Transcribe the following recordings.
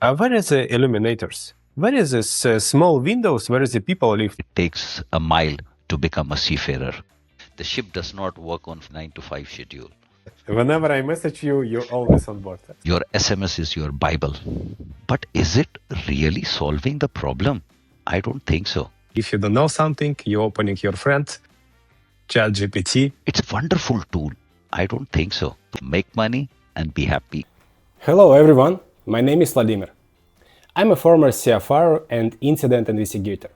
Where is the illuminators? Where is this small windows where the people live? It takes a mile to become a seafarer. The ship does not work on 9 to 5 schedule. Whenever I message you, you're always on board. Your SMS is your Bible. But is it really solving the problem? I don't think so. If you don't know something, you're opening your friend, ChatGPT. It's a wonderful tool. I don't think so. Make money and be happy. Hello everyone, my name is Vladimir. I'm a former CFR and incident investigator.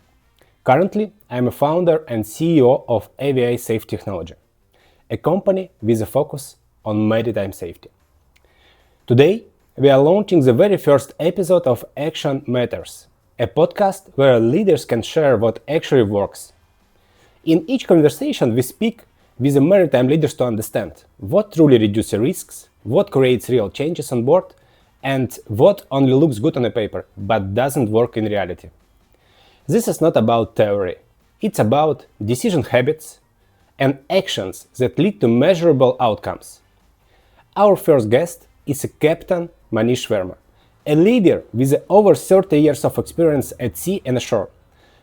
Currently, I'm a founder and CEO of AVI Safe Technology, a company with a focus on maritime safety. Today, we are launching the very first episode of Action Matters, a podcast where leaders can share what actually works. In each conversation, we speak with the maritime leaders to understand what truly reduces risks, what creates real changes on board, and what only looks good on the paper but doesn't work in reality. This is not about theory. It's about decision habits and actions that lead to measurable outcomes. Our first guest is Captain Manish Verma, a leader with over 30 years of experience at sea and ashore,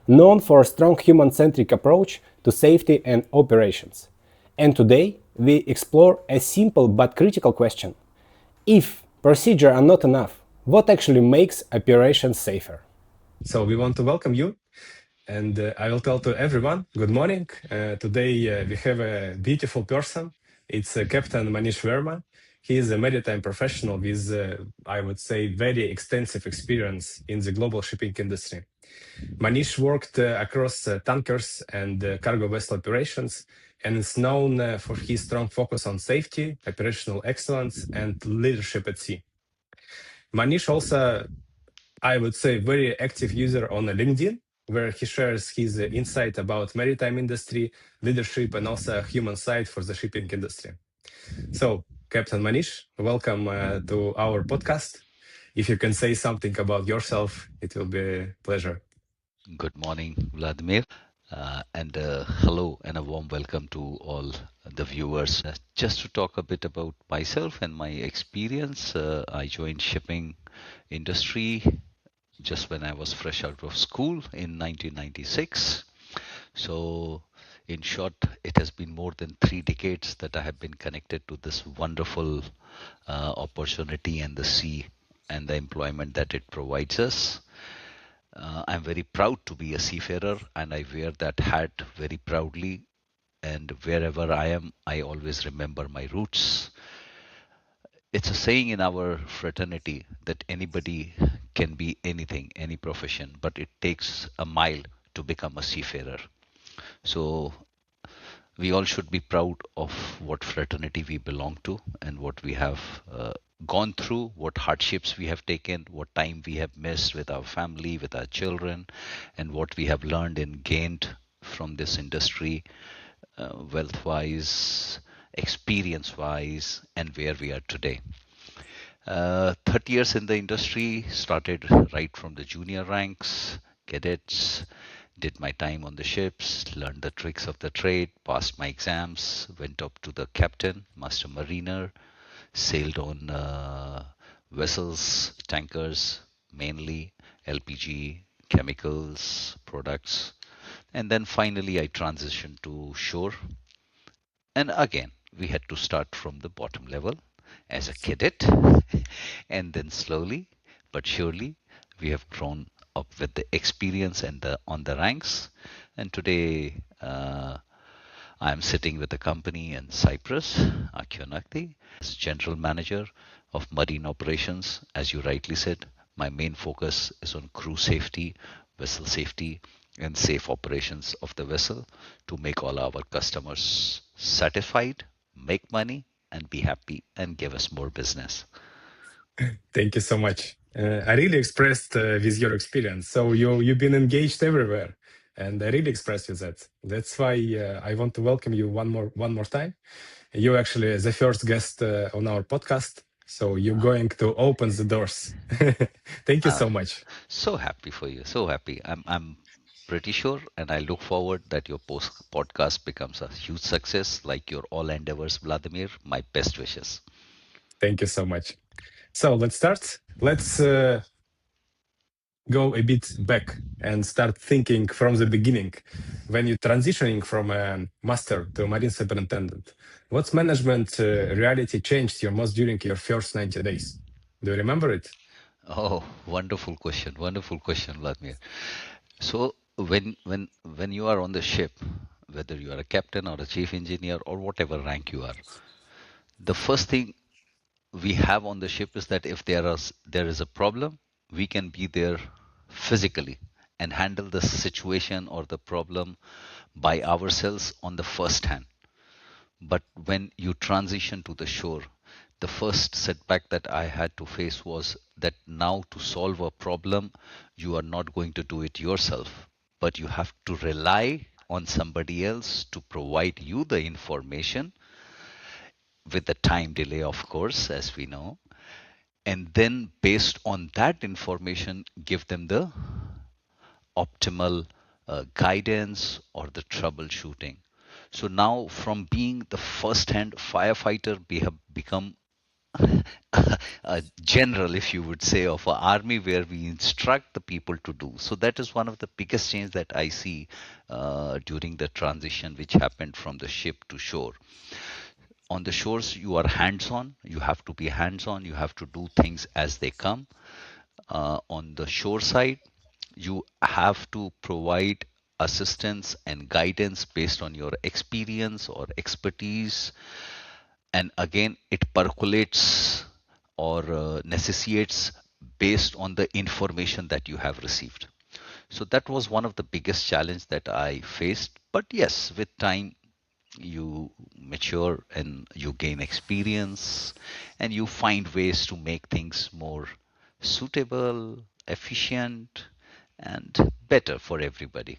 known for a strong human-centric approach to safety and operations. And today, we explore a simple but critical question. If procedures are not enough, what actually makes operations safer? So we want to welcome you. And I will tell to everyone, good morning. Today we have a beautiful person. It's Captain Manish Verma. He is a maritime professional with, I would say, very extensive experience in the global shipping industry. Manish worked across tankers and cargo vessel operations and is known for his strong focus on safety, operational excellence, and leadership at sea. Manish also, I would say, very active user on LinkedIn, where he shares his insight about maritime industry, leadership, and also human side for the shipping industry. So, Captain Manish, welcome to our podcast. If you can say something about yourself, it will be a pleasure. Good morning, Vladimir. And hello and a warm welcome to all the viewers. Just to talk a bit about myself and my experience, I joined shipping industry just when I was fresh out of school in 1996. So in short, it has been more than 3 decades that I have been connected to this wonderful opportunity and the sea and the employment that it provides us. I'm very proud to be a seafarer and I wear that hat very proudly. And wherever I am, I always remember my roots. It's a saying in our fraternity that anybody can be anything, any profession, but it takes a mile to become a seafarer. So we all should be proud of what fraternity we belong to and what we have gone through, what hardships we have taken, what time we have missed with our family, with our children, and what we have learned and gained from this industry, wealth wise, experience wise, and where we are today. 30 years in the industry, started right from the junior ranks, cadets, did my time on the ships, learned the tricks of the trade, passed my exams, went up to the captain, master mariner, sailed on vessels, tankers, mainly LPG, chemicals, products. And then finally, I transitioned to shore. And again, we had to start from the bottom level as a cadet. And then slowly but surely, we have grown up with the experience and on the ranks. And today, I'm sitting with a company in Cyprus, Akionakti, as general manager of marine operations. As you rightly said, my main focus is on crew safety, vessel safety, and safe operations of the vessel to make all our customers satisfied, make money, and be happy and give us more business. Thank you so much. I really expressed with your experience. So you've been engaged everywhere, and I really expressed with that. That's why I want to welcome you one more time. You actually the first guest on our podcast, so you're going to open the doors. Thank you Uh, so much. so happy for you. So happy. I'm pretty sure, and I look forward that your podcast becomes a huge success, like your all endeavors, Vladimir. My best wishes. Thank you so much. So let's start. Let's go a bit back and start thinking from the beginning. When you're transitioning from a master to a marine superintendent, what's management reality changed you most during your first 90 days? Do you remember it? Oh, wonderful question, Vladimir. So when you are on the ship, whether you are a captain or a chief engineer or whatever rank you are, the first thing we have on the ship is that if there is a problem, we can be there physically and handle the situation or the problem by ourselves on the first hand. But when you transition to the shore, the first setback that I had to face was that now to solve a problem, you are not going to do it yourself, but you have to rely on somebody else to provide you the information with the time delay, of course, as we know. And then, based on that information, give them the optimal guidance or the troubleshooting. So now, from being the first hand firefighter, we have become a general, if you would say, of an army where we instruct the people to do. So that is one of the biggest change that I see during the transition which happened from the ship to shore. On the shores, you are hands on. You have to be hands on. You have to do things as they come. On the shore side, you have to provide assistance and guidance based on your experience or expertise, and again it percolates or necessitates based on the information that you have received. So that was one of the biggest challenge that I faced, but yes, with time you mature and you gain experience and you find ways to make things more suitable, efficient, and better for everybody.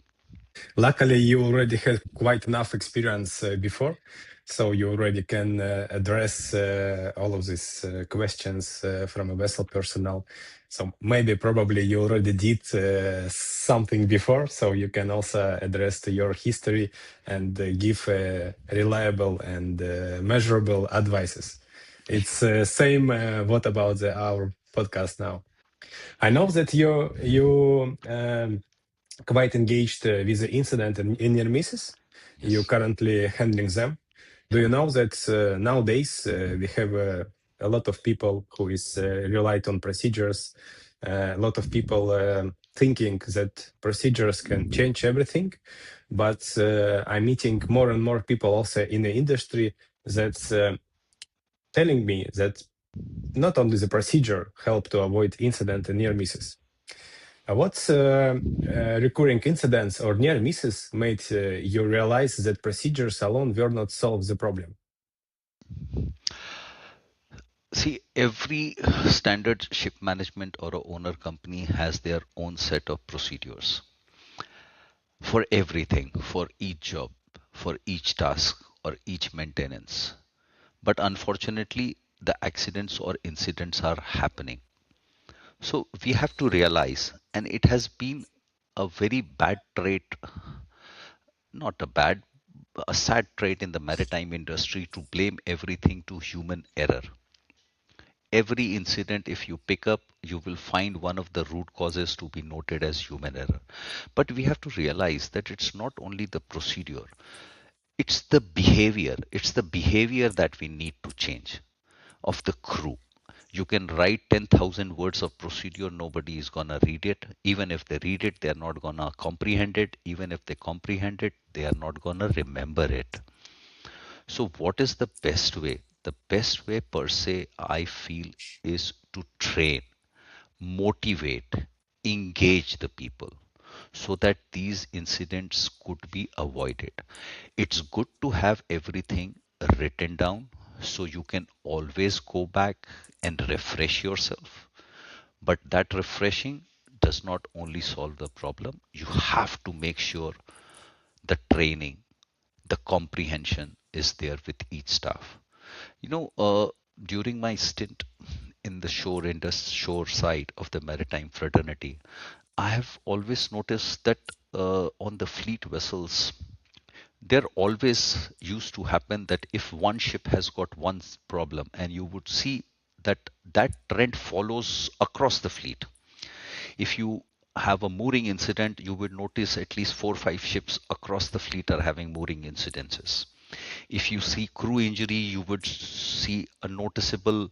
Luckily, you already had quite enough experience before, so you already can address all of these questions from a vessel personnel. So maybe probably you already did something before, so you can also address to your history and give reliable and measurable advices. It's same. What about our podcast now? I know that you quite engaged with the incident in near misses. You're Yes. currently handling them. Do Yep. you know that nowadays we have a lot of people who is relied on procedures, a lot of people thinking that procedures can change everything, but I'm meeting more and more people also in the industry that's telling me that not only the procedure help to avoid incident and near misses. What's recurring incidents or near misses made you realize that procedures alone will not solve the problem? See, every standard ship management or a owner company has their own set of procedures for everything, for each job, for each task, or each maintenance. But unfortunately, the accidents or incidents are happening. So we have to realize, and it has been a very bad trait, not a bad, a sad trait in the maritime industry to blame everything to human error. Every incident, if you pick up, you will find one of the root causes to be noted as human error. But we have to realize that it's not only the procedure, it's the behavior that we need to change of the crew. You can write 10,000 words of procedure, nobody is gonna read it. Even if they read it, they're not gonna comprehend it. Even if they comprehend it, they are not gonna remember it. So, what is the best way? The best way, per se, I feel, is to train, motivate, engage the people so that these incidents could be avoided. It's good to have everything written down so you can always go back and refresh yourself. But that refreshing does not only solve the problem, you have to make sure the training, the comprehension is there with each staff. You know, during my stint in the shore side of the maritime fraternity, I have always noticed that on the fleet vessels, there always used to happen that if one ship has got one problem, and you would see that that trend follows across the fleet. If you have a mooring incident, you would notice at least 4 or 5 ships across the fleet are having mooring incidences. If you see crew injury, you would see a noticeable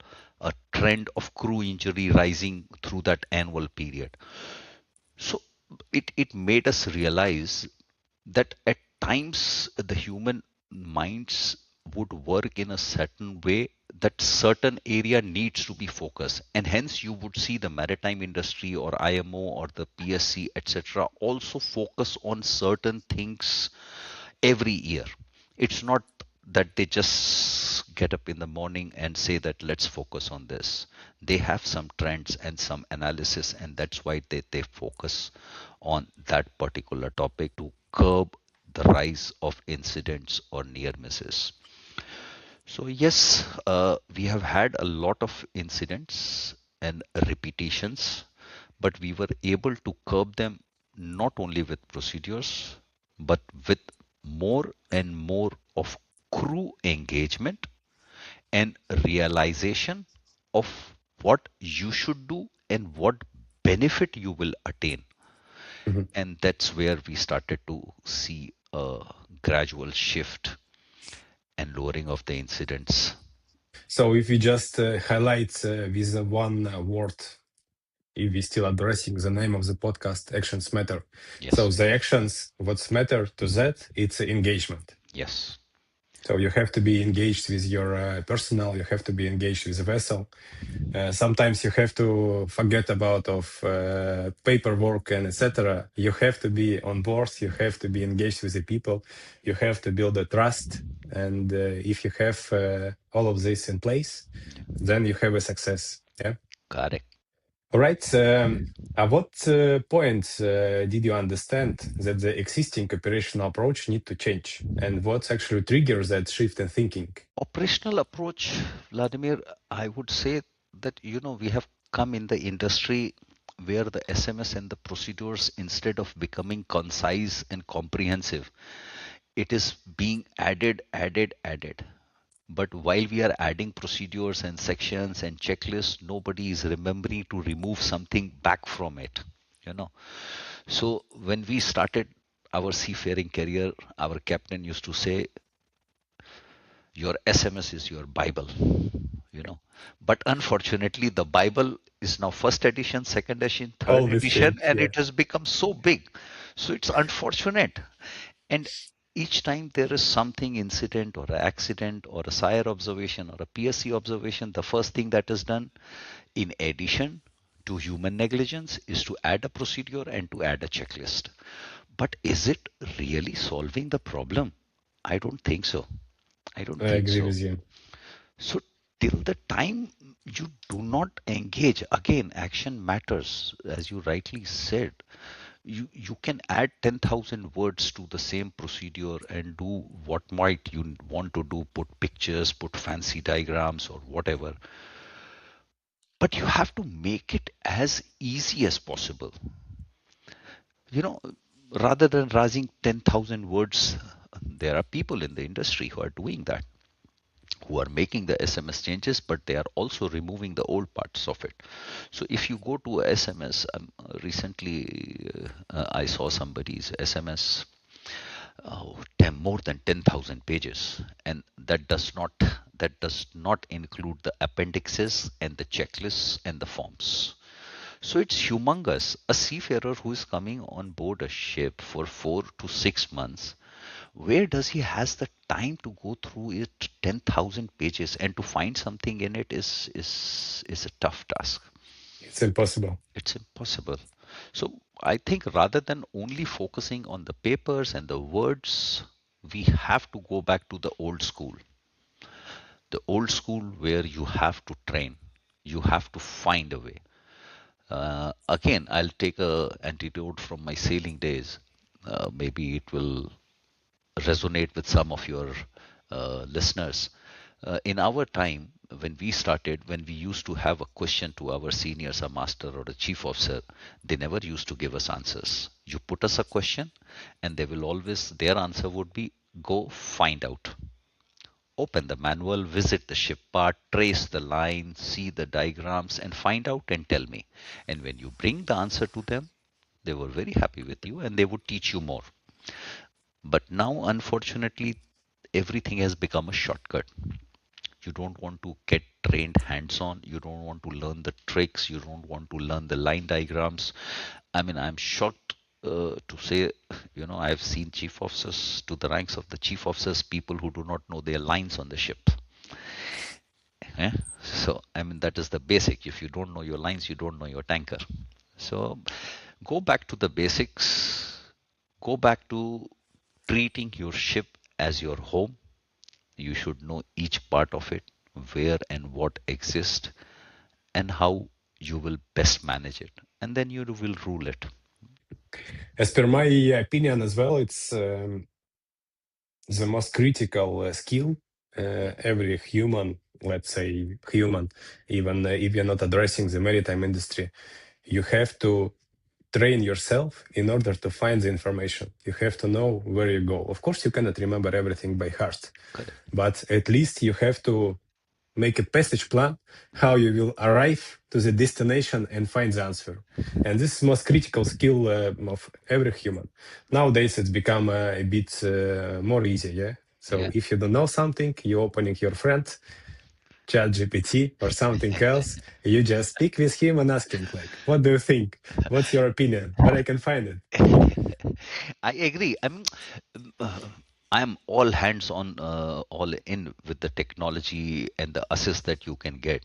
trend of crew injury rising through that annual period. So it made us realize that at times the human minds would work in a certain way that certain area needs to be focused, and hence you would see the maritime industry or IMO or the PSC etc also focus on certain things every year. It's not that they just get up in the morning and say that let's focus on this. They have some trends and some analysis, and that's why they focus on that particular topic to curb the rise of incidents or near misses. So, yes, we have had a lot of incidents and repetitions, but we were able to curb them not only with procedures, but with more and more of crew engagement and realization of what you should do and what benefit you will attain. Mhm. And that's where we started to see a gradual shift and lowering of the incidents. So if we just highlight with one word, if we still addressing the name of the podcast, actions matter. So Yes, the actions, what's matter to that, it's engagement. yes, So you have to be engaged with your personnel. You have to be engaged with the vessel. Sometimes you have to forget about of paperwork and etc. You have to be on board. You have to be engaged with the people. You have to build a trust. And if you have all of this in place, then you have a success. Yeah. correct. All right. At what point did you understand that the existing operational approach need to change, and what's actually triggers that shift in thinking? Operational approach, Vladimir, I would say that, we have come in the industry where the SMS and the procedures, instead of becoming concise and comprehensive, it is being added. But while we are adding procedures and sections and checklists, nobody is remembering to remove something back from it, you know. So when we started our seafaring career, our captain used to say, your SMS is your Bible, you know. But unfortunately, the Bible is now first edition, second edition, third Always edition, change. and Yeah. it has become so big. So it's unfortunate. And each time there is something incident or an accident or a SIRE observation or a PSC observation, the first thing that is done, in addition to human negligence, is to add a procedure and to add a checklist. But is it really solving the problem? I don't think so. I don't I think agree so. with you. So till the time you do not engage, again, action matters, as you rightly said. You can add 10,000 words to the same procedure and do what might you want to do, put pictures, put fancy diagrams or whatever. But you have to make it as easy as possible. You know, rather than writing 10,000 words, there are people in the industry who are doing that, who are making the SMS changes, but they are also removing the old parts of it. So if you go to a SMS, recently I saw somebody's SMS, more than 10,000 pages, and that does not include the appendixes and the checklists and the forms. So it's humongous. A seafarer who is coming on board a ship for 4 to 6 months, where does he has the time to go through it 10,000 pages, and to find something in it is a tough task. It's impossible. It's impossible. So I think rather than only focusing on the papers and the words, we have to go back to the old school. The old school where you have to train, you have to find a way. Again, I'll take a antidote from my sailing days. Maybe it will resonate with some of your listeners. In our time, when we started, when we used to have a question to our seniors, a master or a chief officer, they never used to give us answers. You put us a question, and they will always, their answer would be, go find out. Open the manual, visit the ship part, trace the line, see the diagrams, and find out and tell me. And when you bring the answer to them, They were very happy with you and they would teach you more. But now, unfortunately, everything has become a shortcut. You don't want to get trained hands on. You don't want to learn the tricks. You don't want to learn the line diagrams. I mean, I'm shocked to say, I've seen chief officers to the ranks of the chief officers, people who do not know their lines on the ship. Eh? So, I mean, that is the basic. If you don't know your lines, you don't know your tanker. So, go back to the basics. Go back to treating your ship as your home. You should know each part of it, where and what exists, and how you will best manage it. And then you will rule it. As per my opinion as well, it's the most critical skill every human, let's say human, even if you're not addressing the maritime industry, you have to train yourself in order to find the information. You have to know where you go. Of course, you cannot remember everything by heart, Correct. but at least you have to make a passage plan how you will arrive to the destination and find the answer. And this is the most critical skill of every human. Nowadays, it's become a bit more easy, yeah? So Yeah. if you don't know something, you're opening your friend, ChatGPT or something else, you just speak with him and ask him, like, what do you think? What's your opinion? Where I can find it? I agree. I'm all hands on, all in with the technology and the assist that you can get.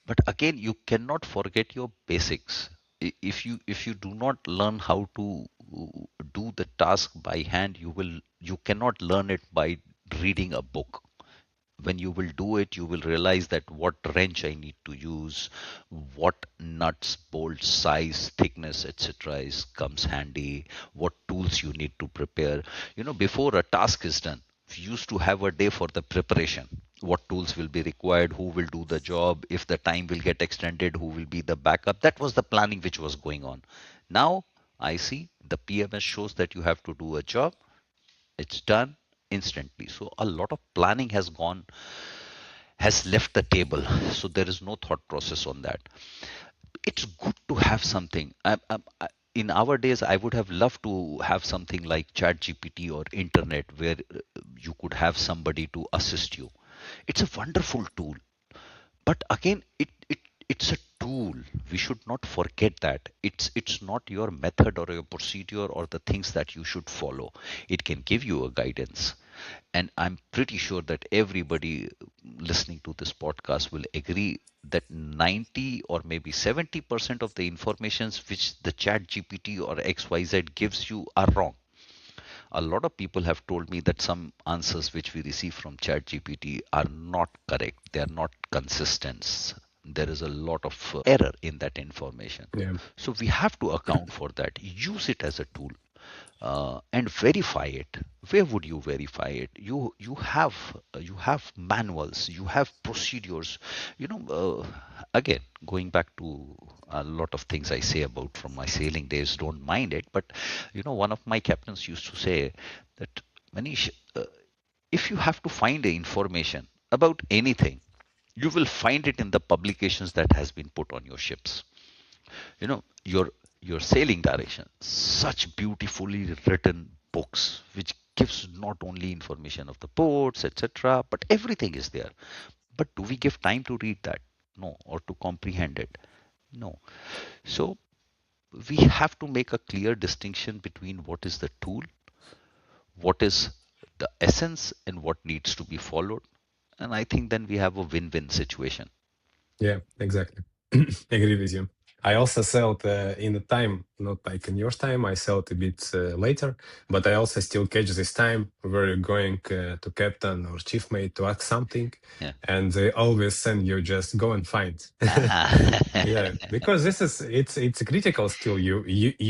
But again, you cannot forget your basics. If you do not learn how to do the task by hand, you cannot learn it by reading a book. When you will do it, you will realize that what wrench I need to use, what nuts, bolts, size, thickness, etc. is comes handy, what tools you need to prepare. Before a task is done, we used to have a day for the preparation. What tools will be required, who will do the job, if the time will get extended, who will be the backup. That was the planning which was going on. Now I see the PMS shows that you have to do a job, it's done instantly. So a lot of planning has left the table. So there is no thought process on that. It's good to have something. In our days, I would have loved to have something like ChatGPT or internet where you could have somebody to assist you. It's a wonderful tool, but again, it's a tool. We should not forget that it's not your method or your procedure or the things that you should follow. It can give you a guidance, and I'm pretty sure that everybody listening to this podcast will agree that 90 or maybe 70% of the informations which the chat gpt or xyz gives you are wrong. A lot of people have told me that some answers which we receive from ChatGPT are not correct. They are not consistent. There is a lot of error in that information. Yeah. So we have to account for that. Use it as a tool. And verify it. Where would you verify it? You have manuals, you have procedures. Again, going back to a lot of things I say about from my sailing days, don't mind it. But one of my captains used to say that, Manish, if you have to find the information about anything, you will find it in the publications that has been put on your ships. Your sailing direction, such beautifully written books which gives not only information of the ports, etc., but everything is there. But do we give time to read that? No. Or to comprehend it? No. So we have to make a clear distinction between what is the tool, what is the essence, and what needs to be followed. And I think then we have a win-win situation. Yeah, exactly. Agree with you. I also sailed in the time, not like in your time, I sailed a bit later, but I also still catch this time where you're going to captain or chief mate to ask something, Yeah. and they always send you just go and find. Yeah, because it's a critical skill. You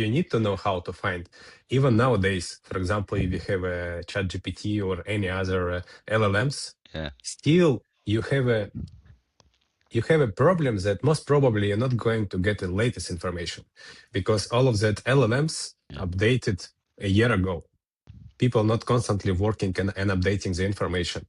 need to know how to find. Even nowadays, for example, if you have a ChatGPT or any other LLMs, Yeah. still you have a problem that most probably you're not going to get the latest information because all of that LLMs Yeah. updated a year ago. People not constantly working and updating the information.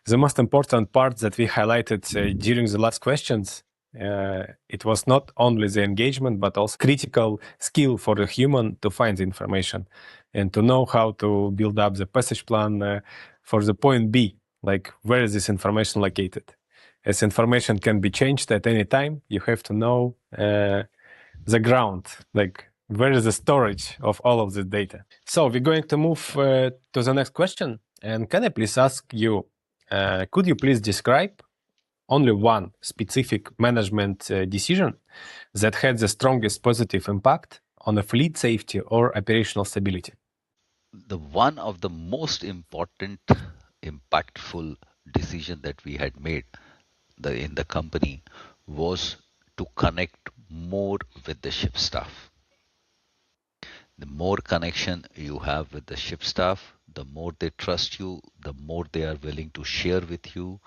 The most important part that we highlighted during the last questions it was not only the engagement, but also critical skill for the human to find the information and to know how to build up the passage plan for the point B, like where is this information located. As information can be changed at any time, you have to know the ground, like where is the storage of all of this data. So we're going to move to the next question. And can I please ask you, could you please describe only one specific management decision that had the strongest positive impact on a fleet safety or operational stability? The one of the most important, impactful decision that we had made in the company was to connect more with the ship staff. The more connection you have with the ship staff, the more they trust you, the more they are willing to share with you,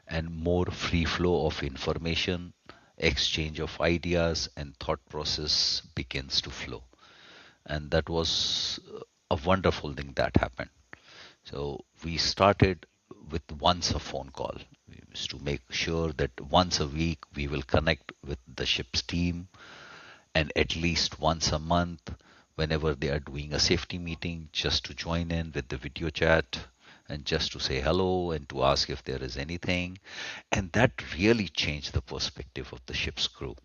and more free flow of information, exchange of ideas, and thought process begins to flow. And that was a wonderful thing that happened. So we started with once a phone call. We used to make sure that once a week we will connect with the ship's team, and at least once a month, whenever they are doing a safety meeting, just to join in with the video chat and just to say hello and to ask if there is anything. And that really changed the perspective of the ship's crew.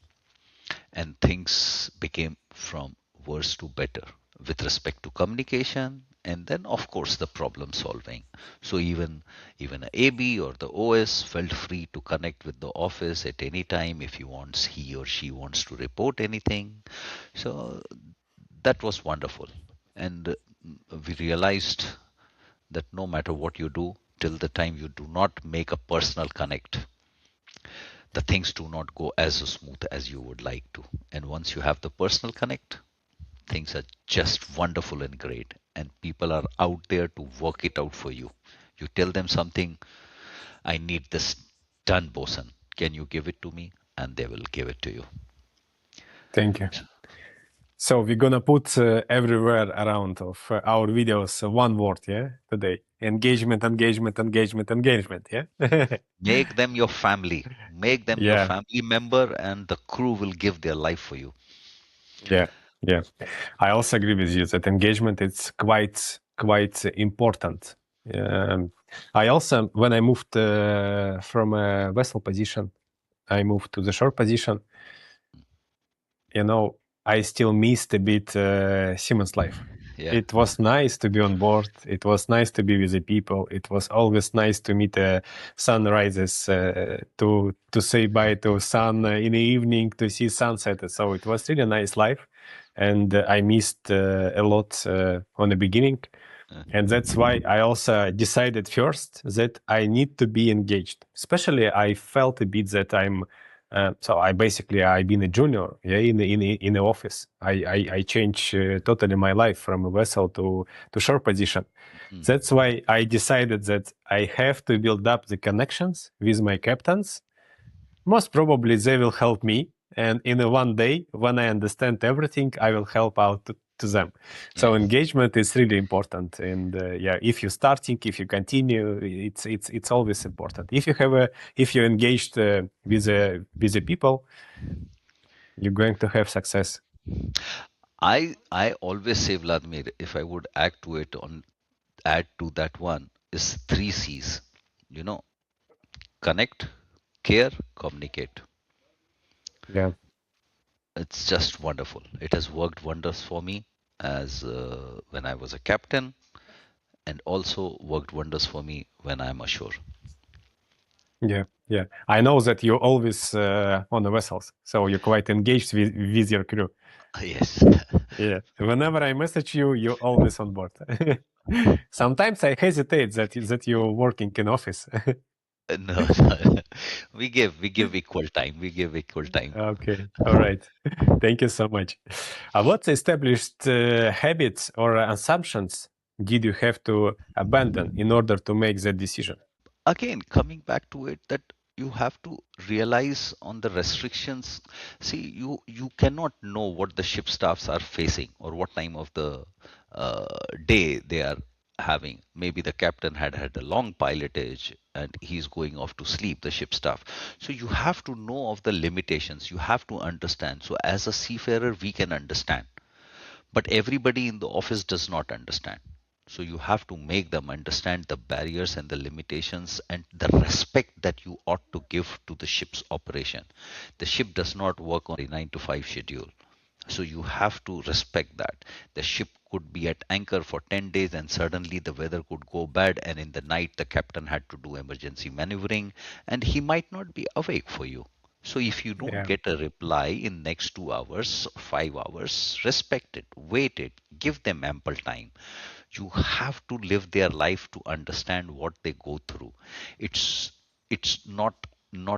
And things became from worse to better with respect to communication, and then of course the problem solving. So even a AB or the OS felt free to connect with the office at any time if he or she wants to report anything. So that was wonderful. And we realized that no matter what you do, till the time you do not make a personal connect, the things do not go as smooth as you would like to. And once you have the personal connect, things are just wonderful and great. And people are out there to work it out for you. You tell them something, I need this done, bosun. Can you give it to me? And they will give it to you. Thank you. So we're gonna put everywhere around of our videos one word, yeah, today. Engagement, engagement, engagement, engagement, yeah? Make them your family. Make them your Yeah, family member, and the crew will give their life for you. yeah, yeah. I also agree with you that engagement is quite important. I also, when I moved from a vessel position, I moved to the shore position. You know, I still missed a bit Siemens life. Yeah. It was nice to be on board. It was nice to be with the people. It was always nice to meet sunrises, to say bye to sun in the evening, to see sunset. So it was really a nice life, and I missed a lot on the beginning. And that's why I also decided first that I need to be engaged. Especially, I felt a bit that I'm. So I've been a junior, yeah, in the office. I changed totally my life from a vessel to shore position. That's why I decided that I have to build up the connections with my captains. Most probably they will help me, and in a one day, when I understand everything, I will help out to them. So Yeah. engagement is really important, and yeah, if you're starting, if you continue, it's always important. If you're engaged with the people, you're going to have success. I always say, Vladimir, if I would add to that one, is three C's. You know, connect, care, communicate. Yeah, It's just wonderful. It has worked wonders for me as when I was a captain, and also worked wonders for me when I'm ashore. yeah, yeah. I know that you're always on the vessels, so you're quite engaged with your crew. Yes. Yeah. Whenever I message you, you're always on board. Sometimes I hesitate that you're working in office. No, no. We give equal time. We give equal time. Okay. All right. Thank you so much. What established habits or assumptions did you have to abandon in order to make that decision? Again, coming back to it, that you have to realize on the restrictions. See, you cannot know what the ship staffs are facing or what time of the day they are having. Maybe the captain had had a long pilotage and he's going off to sleep, the ship staff. So you have to know of the limitations. You have to understand. So as a seafarer, we can understand, but everybody in the office does not understand. So you have to make them understand the barriers and the limitations and the respect that you ought to give to the ship's operation. The ship does not work on a 9 to 5 schedule. So you have to respect that. The ship could be at anchor for 10 days and suddenly the weather could go bad, and in the night the captain had to do emergency maneuvering and he might not be awake for you. So if you don't Yeah. get a reply in next 2 hours, 5 hours, respect it, wait it, give them ample time. You have to live their life to understand what they go through. It's it's not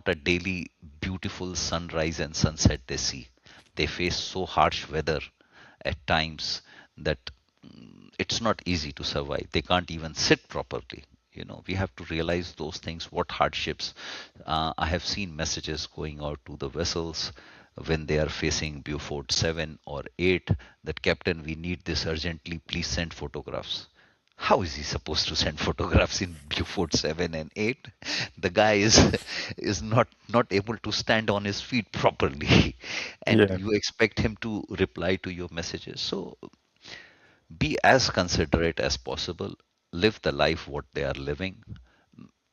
a daily beautiful sunrise and sunset they see. They face so harsh weather at times that it's not easy to survive. They can't even sit properly. We have to realize those things, what hardships. I have seen messages going out to the vessels when they are facing Beaufort 7 or 8 that, Captain, we need this urgently, please send photographs. How is he supposed to send photographs in Beaufort 7 and 8? The guy is not able to stand on his feet properly, and Yeah. you expect him to reply to your messages. So be as considerate as possible. Live the life what they are living.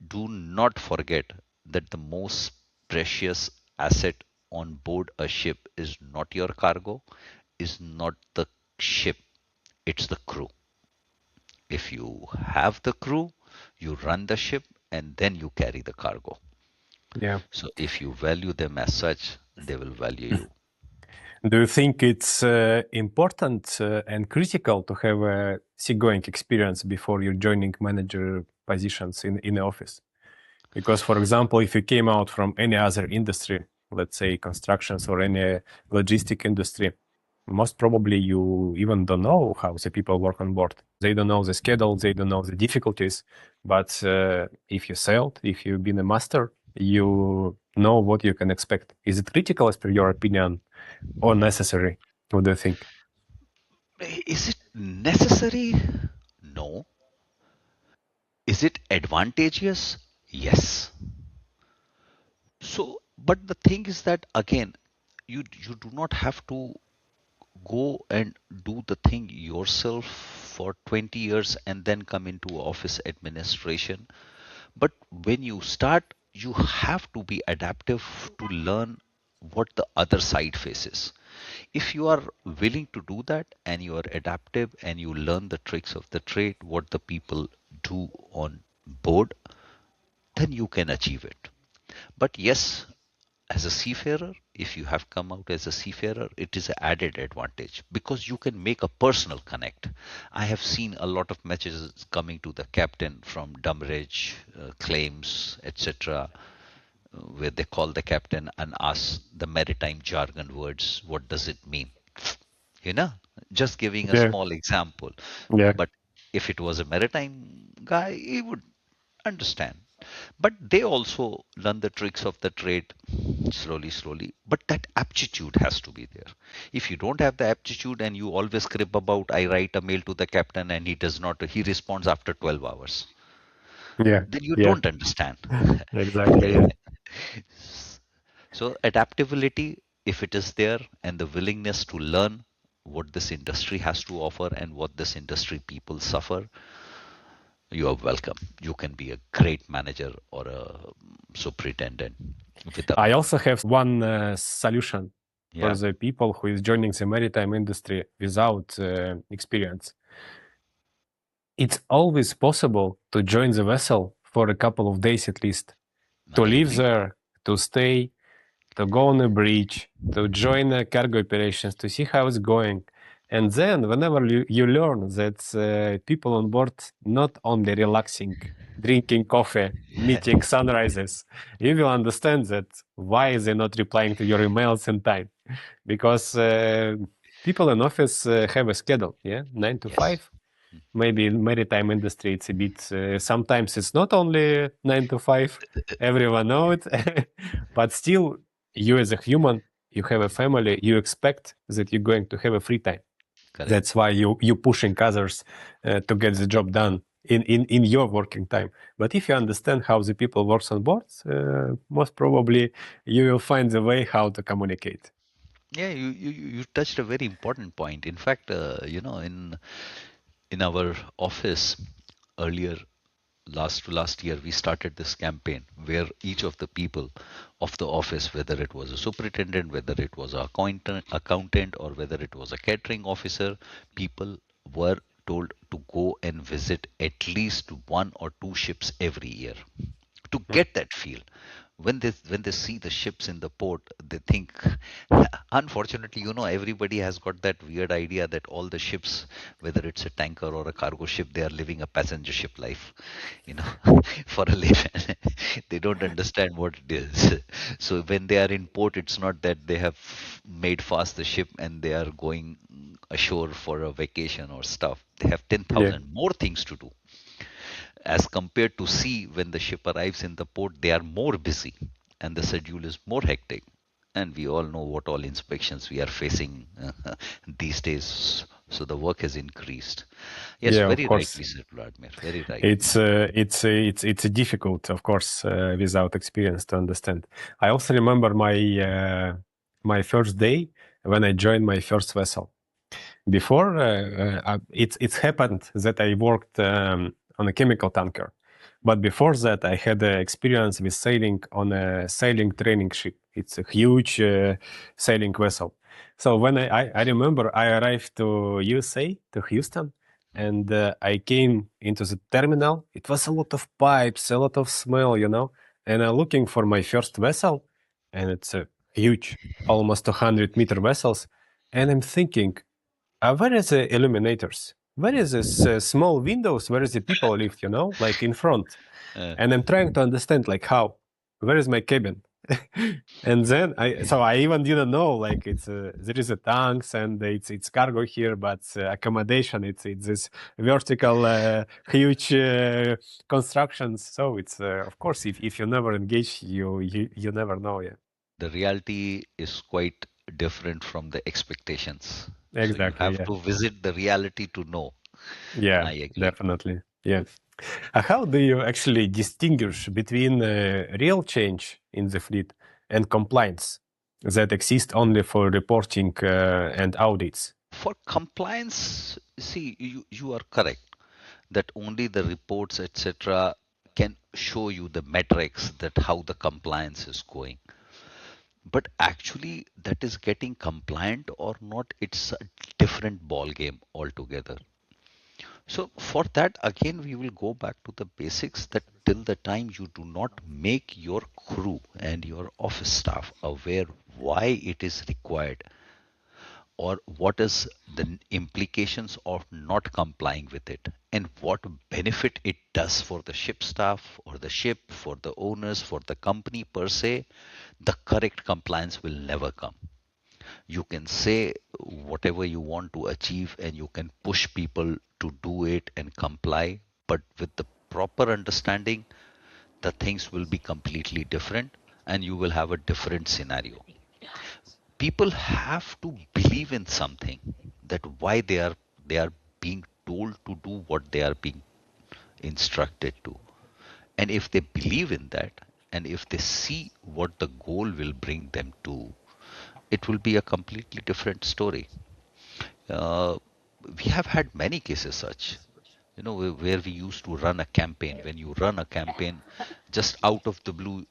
Do not forget that the most precious asset on board a ship is not your cargo, is not the ship, it's the crew. If you have the crew, you run the ship and then you carry the cargo. Yeah. So if you value them as such, they will value you. Do you think it's important and critical to have a seagoing experience before you're joining manager positions in the office? Because, for example, if you came out from any other industry, let's say constructions or any logistic industry, most probably you even don't know how the people work on board. They don't know the schedule, they don't know the difficulties. But if you sailed, if you've been a master, you know what you can expect. Is it critical, as per your opinion, or necessary? What do you think? Is it necessary? No. Is it advantageous? Yes. So, but the thing is that again, you do not have to go and do the thing yourself for 20 years and then come into office administration. But when you start, you have to be adaptive to learn what the other side faces. If you are willing to do that and you are adaptive and you learn the tricks of the trade, what the people do on board, then you can achieve it. But yes, as a seafarer, if you have come out as a seafarer, it is an added advantage because you can make a personal connect. I have seen a lot of messages coming to the captain from Dummeridge, claims, etc., where they call the captain and ask the maritime jargon words, what does it mean? You know, just giving a Yeah, small example. yeah, But if it was a maritime guy, he would understand. But they also learn the tricks of the trade slowly, slowly. But that aptitude has to be there. If you don't have the aptitude and you always crib about, I write a mail to the captain and he does not, he responds after 12 hours, yeah, then you yeah. don't understand. Exactly. Yeah. So, adaptability, if it is there, and the willingness to learn what this industry has to offer and what this industry people suffer, you are welcome. You can be a great manager or a superintendent. I also have one solution for Yeah, the people who is joining the maritime industry without experience. It's always possible to join the vessel for a couple of days at least, to live absolutely. there, to stay, to go on a bridge, to join cargo operations, to see how it's going. And then, whenever you learn that people on board not only relaxing, drinking coffee, meeting sunrises, you will understand that why they're not replying to your emails in time. Because people in office have a schedule, yeah, 9 to Yes. 5. Maybe in maritime industry it's a bit sometimes it's not only 9 to 5, everyone know it. But still, you as a human, you have a family, you expect that you're going to have a free time. Correct. That's why you pushing others to get the job done in your working time. But if you understand how the people works on board, most probably you will find the way how to communicate. Yeah, you touched a very important point. In fact, in our office earlier last year, we started this campaign where each of the people of the office, whether it was a superintendent, whether it was a accountant, or whether it was a catering officer, people were told to go and visit at least one or two ships every year to get that feel. When they see the ships in the port, they think, unfortunately, everybody has got that weird idea that all the ships, whether it's a tanker or a cargo ship, they are living a passenger ship life, you know, for a living. They don't understand what it is. So when they are in port, it's not that they have made fast the ship and they are going ashore for a vacation or stuff. They have Yeah. 10,000 more things to do. As compared to sea, when the ship arrives in the port, they are more busy and the schedule is more hectic. And we all know what all inspections we are facing these days. So the work has increased. Yes, Yeah, of very course. rightly said, Vladimir. Very right. It's difficult, of course, without experience to understand. I also remember my first day when I joined my first vessel. Before, it's happened that I worked on a chemical tanker, but before that, I had experience with sailing on a sailing training ship. It's a huge sailing vessel. So when I remember I arrived to USA, to Houston, and I came into the terminal. It was a lot of pipes, a lot of smell, and I'm looking for my first vessel, and it's a huge, almost 200-meter vessels, and I'm thinking, where is the illuminators? Where is this small windows? Where is the people live? Like in front. Uh, And I'm trying to understand, like, how? Where is my cabin? And then I even didn't know, like, there is a tanks and it's cargo here, but accommodation, it's this vertical huge constructions. So it's of course, if you never engage, you never know. Yeah, the reality is quite different from the expectations. So you exactly. have Yeah. to visit the reality to know. Yeah, I agree. definitely. Yeah. How do you actually distinguish between real change in the fleet and compliance that exist only for reporting and audits? For compliance, see, you are correct that only the reports, etc., can show you the metrics that how the compliance is going. But actually, that is getting compliant or not, it's a different ball game altogether. So for that, again, we will go back to the basics that till the time you do not make your crew and your office staff aware why it is required or what is the implications of not complying with it and what benefit it does for the ship staff or the ship, for the owners, for the company per se, the correct compliance will never come. You can say whatever you want to achieve and you can push people to do it and comply, but with the proper understanding, the things will be completely different and you will have a different scenario. People have to believe in something, that why they are being told to do what they are being instructed to. And if they believe in that and if they see what the goal will bring them to, it will be a completely different story. uh, we have had many cases such, where we used to run a campaign. When you run a campaign, just out of the blue,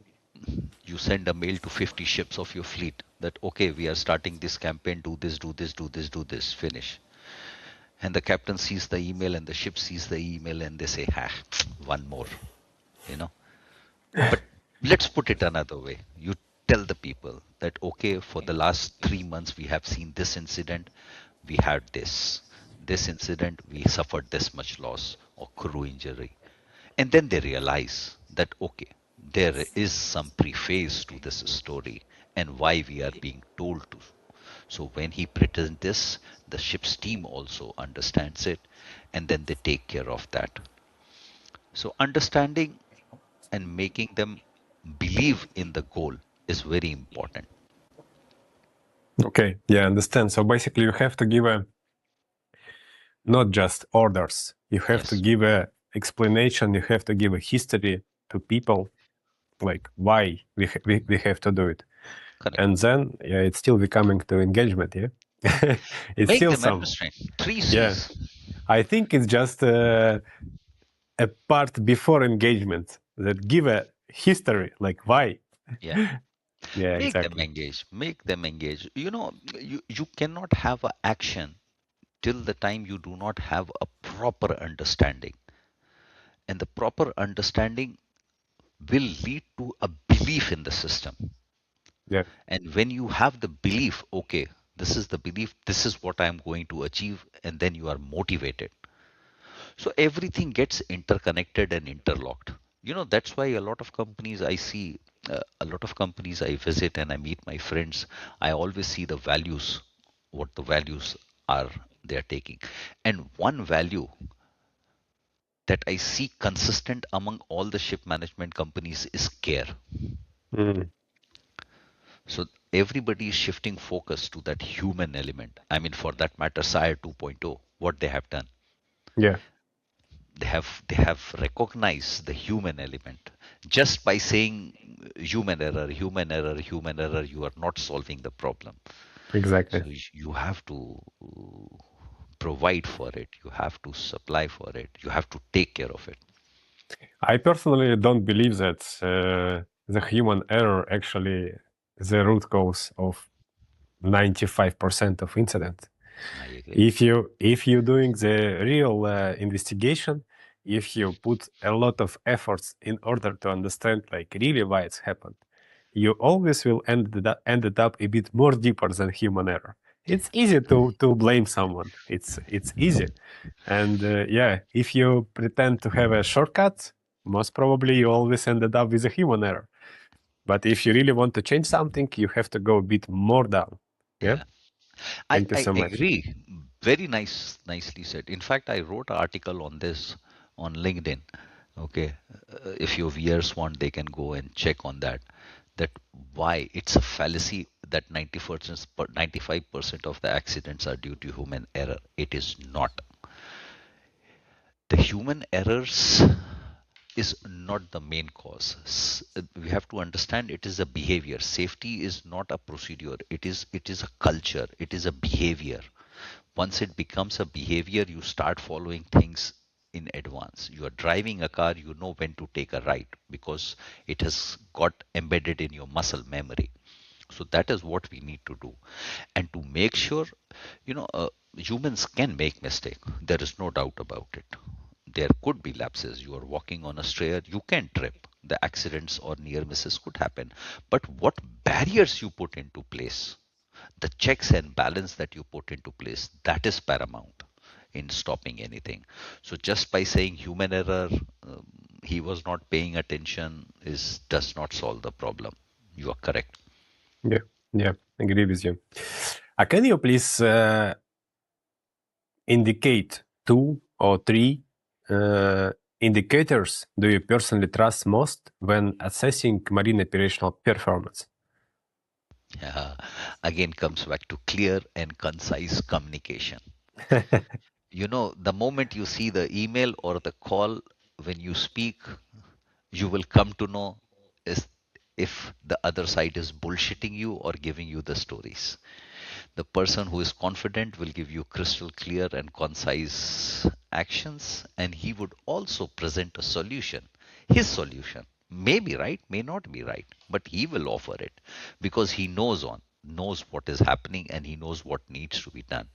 you send a mail to 50 ships of your fleet that, okay, we are starting this campaign, do this, do this, do this, do this, finish. And the captain sees the email and the ship sees the email and they say, ha, one more, you know. But let's put it another way. You tell the people that, okay, for the last 3 months, we have seen this incident, we had this incident, we suffered this much loss or crew injury. And then they realize that, okay, there is some preface to this story and why we are being told to. So when he presents this, the ship's team also understands it and then they take care of that. So understanding and making them believe in the goal is very important. Okay, yeah, I understand. So basically, you have to give a not just orders. You have to Yes, give a explanation. You have to give a history to people, like why we have to do it. correct. And then it's still becoming to engagement. Yeah, it's Make still them some. understand. Three Yeah, C's. I think it's just a part before engagement that give a history, like why. Yeah. Yeah, Make them exactly. engage. Make them engage. You cannot have a action till the time you do not have a proper understanding. And the proper understanding will lead to a belief in the system. Yeah. And when you have the belief, okay, this is the belief, this is what I'm going to achieve, and then you are motivated. So everything gets interconnected and interlocked. That's why a lot of companies I see, a lot of companies I visit and I meet my friends, I always see the values, what the values are they are taking. And one value that I see consistent among all the ship management companies is care. Mm. So everybody is shifting focus to that human element. I mean, for that matter, Sire 2.0, what they have done, Yeah, they have recognized the human element. Just by saying human error, human error, you are not solving the problem. exactly. So you have to provide for it. You have to supply for it. You have to take care of it. I personally don't believe that the human error actually the root cause of 95% of incidents. I agree. If you're doing the real investigation, if you put a lot of efforts in order to understand like really why it's happened, you always will ended up a bit more deeper than human error. It's easy to blame someone. It's easy, and yeah, if you pretend to have a shortcut, most probably you always ended up with a human error. But if you really want to change something, you have to go a bit more down. Yeah. Yeah. Thank you I so much. agree. Very nicely said. In fact, I wrote an article on this on LinkedIn. Okay, if your viewers want, they can go and check on that. That why it's a fallacy that 90%, 95% of the accidents are due to human error. It is not. The human errors is not the main cause. We have to understand it is a behavior. Safety is not a procedure. It is a culture. It is a behavior. Once it becomes a behavior, you start following things in advance. You are driving a car, you know when to take a right because it has got embedded in your muscle memory. So that is what we need to do. And to make sure, humans can make mistake. There is no doubt about it. There could be lapses. You are walking on a stair, you can trip. The accidents or near misses could happen. But what barriers you put into place, the checks and balance that you put into place, that is paramount in stopping anything. So just by saying human error, he was not paying attention, is does not solve the problem. You are correct. Yeah, yeah, agree with you. Can you please indicate 2 or 3 indicators do you personally trust most when assessing marine operational performance? Again, comes back to clear and concise communication. The moment you see the email or the call, when you speak, you will come to know is if the other side is bullshitting you or giving you the stories. The person who is confident will give you crystal clear and concise actions, and he would also present a solution. His solution may be right, may not be right, but he will offer it because he knows what is happening and he knows what needs to be done.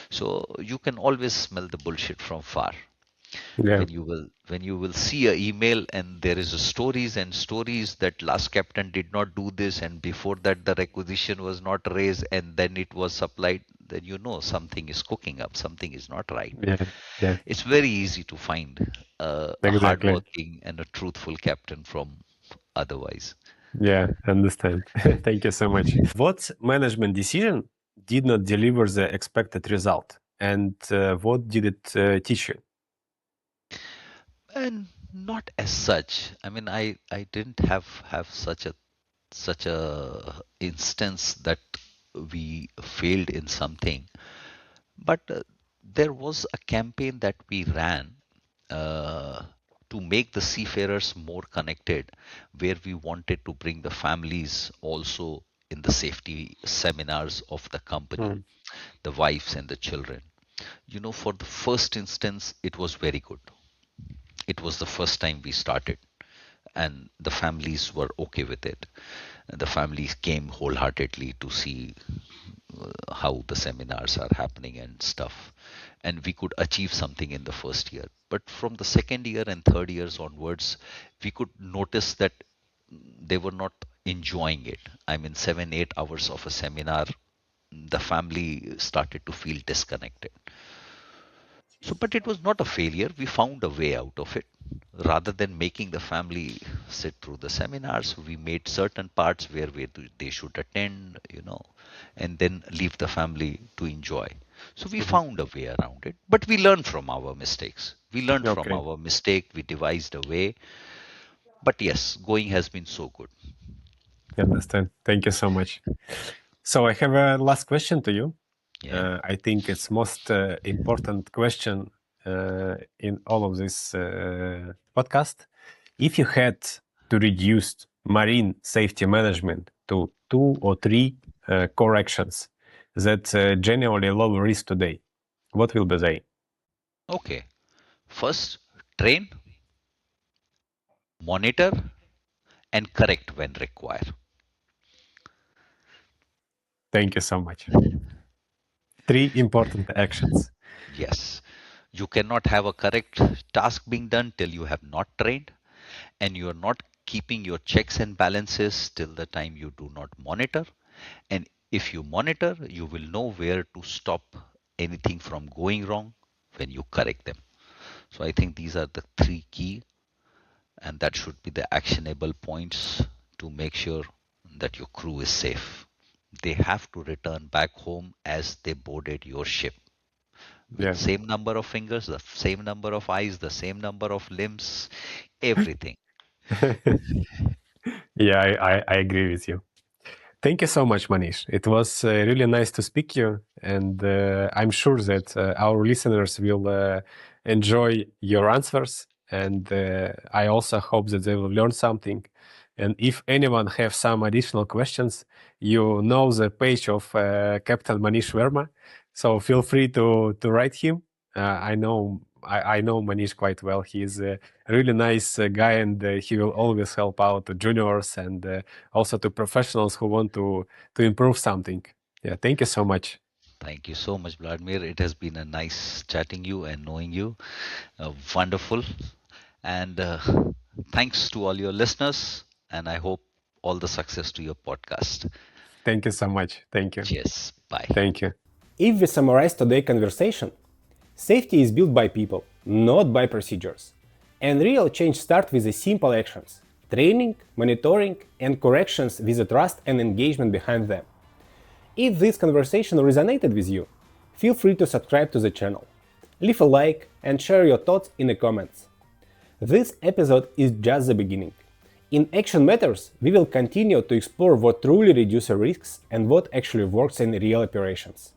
So you can always smell the bullshit from far Yeah, when you will see a email and there is a stories that last captain did not do this and before that the requisition was not raised and then it was supplied, then something is cooking up, something is not right. yeah, yeah, It's very easy to find a exactly. hardworking and a truthful captain from otherwise. Yeah, understand. Thank you so much. What management decision did not deliver the expected result, and what did it teach you? And not as such. I mean, I didn't have such a instance that we failed in something. But there was a campaign that we ran uh, to make the seafarers more connected, where we wanted to bring the families also in the safety seminars of the company, Mm. the wives and the children. For the first instance, it was very good. It was the first time we started, and the families were okay with it. And the families came wholeheartedly to see how the seminars are happening and stuff. And we could achieve something in the first year. But from the second year and third years onwards, we could notice that they were not enjoying it. I mean, 7, 8 hours of a seminar, the family started to feel disconnected. So, but it was not a failure. We found a way out of it. Rather than making the family sit through the seminars, we made certain parts where they should attend, and then leave the family to enjoy. So we Mhm. found a way around it. But we learned from our mistakes. We learned from Okay, our mistake. We devised a way. But yes, going has been so good. understand. Thank you so much. So I have a last question to you. Yeah. I think it's most important question in all of this podcast. If you had to reduce marine safety management to 2 or 3 core actions that generally low risk today, what will be they? Okay. First, train, monitor, and correct when required. Thank you so much. 3 important actions. Yes. You cannot have a correct task being done till you have not trained, and you are not keeping your checks and balances till the time you do not monitor. And if you monitor, you will know where to stop anything from going wrong when you correct them. So I think these are the three key, and that should be the actionable points to make sure that your crew is safe. They have to return back home as they boarded your ship, with Yeah. same number of fingers, the same number of eyes, the same number of limbs, everything. Yeah, I agree with you. Thank you so much, Manish. It was really nice to speak to you, and I'm sure that our listeners will enjoy your answers. And I also hope that they will learn something. And if anyone have some additional questions, you know the page of Captain Manish Verma, so feel free to write him. I know Manish quite well. He's a really nice guy, and he will always help out the juniors and also to professionals who want to improve something. Yeah, thank you so much. Thank you so much, Vladimir. It has been a nice chatting you and knowing you. Wonderful. And thanks to all your listeners. And I hope all the success to your podcast. Thank you so much. Thank you. Cheers. Bye. Thank you. If we summarize today's conversation, safety is built by people, not by procedures. And real change starts with the simple actions: training, monitoring, and corrections with the trust and engagement behind them. If this conversation resonated with you, feel free to subscribe to the channel. Leave a like and share your thoughts in the comments. This episode is just the beginning. In Action Matters, we will continue to explore what truly reduces risks and what actually works in real operations.